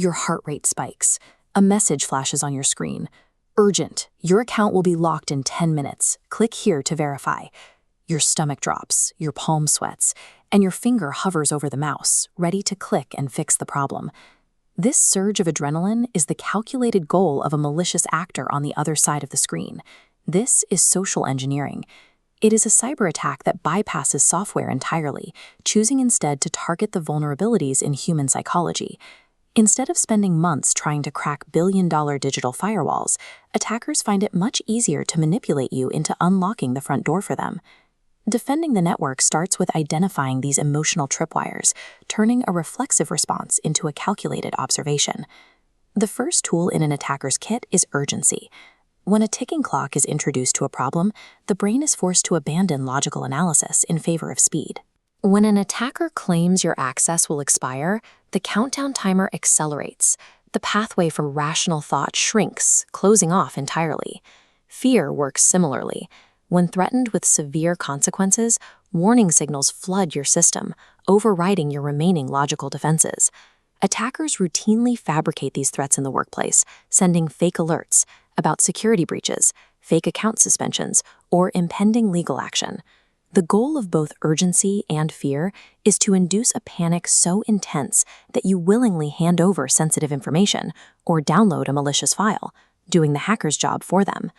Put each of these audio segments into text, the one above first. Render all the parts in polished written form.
Your heart rate spikes. A message flashes on your screen. Urgent. Your account will be locked in 10 minutes. Click here to verify. Your stomach drops, your palm sweats, and your finger hovers over the mouse, ready to click and fix the problem. This surge of adrenaline is the calculated goal of a malicious actor on the other side of the screen. This is social engineering. It is a cyber attack that bypasses software entirely, choosing instead to target the vulnerabilities in human psychology. Instead of spending months trying to crack billion-dollar digital firewalls, attackers find it much easier to manipulate you into unlocking the front door for them. Defending the network starts with identifying these emotional tripwires, turning a reflexive response into a calculated observation. The first tool in an attacker's kit is urgency. When a ticking clock is introduced to a problem, the brain is forced to abandon logical analysis in favor of speed. When an attacker claims your access will expire, the countdown timer accelerates. The pathway for rational thought shrinks, closing off entirely. Fear works similarly. When threatened with severe consequences, warning signals flood your system, overriding your remaining logical defenses. Attackers routinely fabricate these threats in the workplace, sending fake alerts about security breaches, fake account suspensions, or impending legal action. The goal of both urgency and fear is to induce a panic so intense that you willingly hand over sensitive information or download a malicious file, doing the hacker's job for them.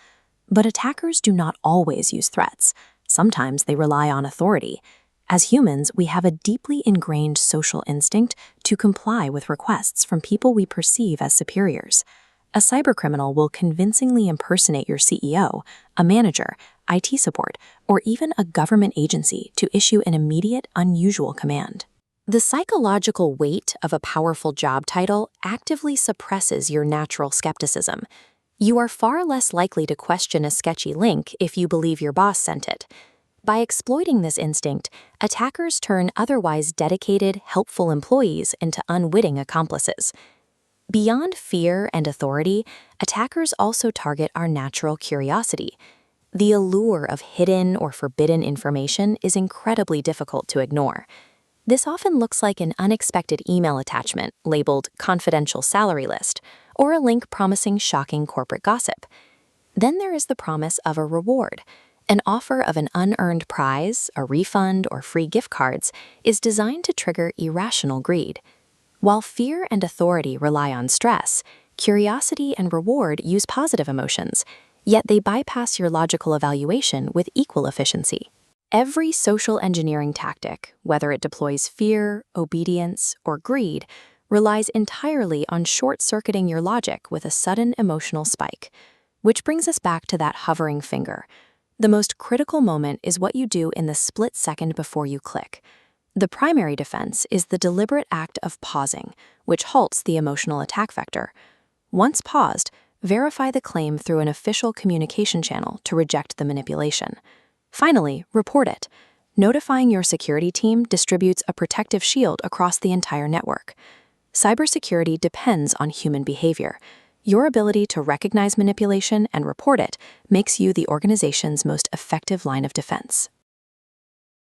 But attackers do not always use threats. Sometimes they rely on authority. As humans, we have a deeply ingrained social instinct to comply with requests from people we perceive as superiors. A cybercriminal will convincingly impersonate your CEO, a manager, IT support, or even a government agency to issue an immediate, unusual command. The psychological weight of a powerful job title actively suppresses your natural skepticism. You are far less likely to question a sketchy link if you believe your boss sent it. By exploiting this instinct, attackers turn otherwise dedicated, helpful employees into unwitting accomplices. Beyond fear and authority, attackers also target our natural curiosity. The allure of hidden or forbidden information is incredibly difficult to ignore. This often looks like an unexpected email attachment labeled confidential salary list, or a link promising shocking corporate gossip. Then there is the promise of a reward. An offer of an unearned prize, a refund, or free gift cards is designed to trigger irrational greed. While fear and authority rely on stress, curiosity and reward use positive emotions, yet they bypass your logical evaluation with equal efficiency. Every social engineering tactic, whether it deploys fear, obedience, or greed, relies entirely on short-circuiting your logic with a sudden emotional spike. Which brings us back to that hovering finger. The most critical moment is what you do in the split second before you click. The primary defense is the deliberate act of pausing, which halts the emotional attack vector. Once paused, verify the claim through an official communication channel to reject the manipulation. Finally, report it. Notifying your security team distributes a protective shield across the entire network. Cybersecurity depends on human behavior. Your ability to recognize manipulation and report it makes you the organization's most effective line of defense.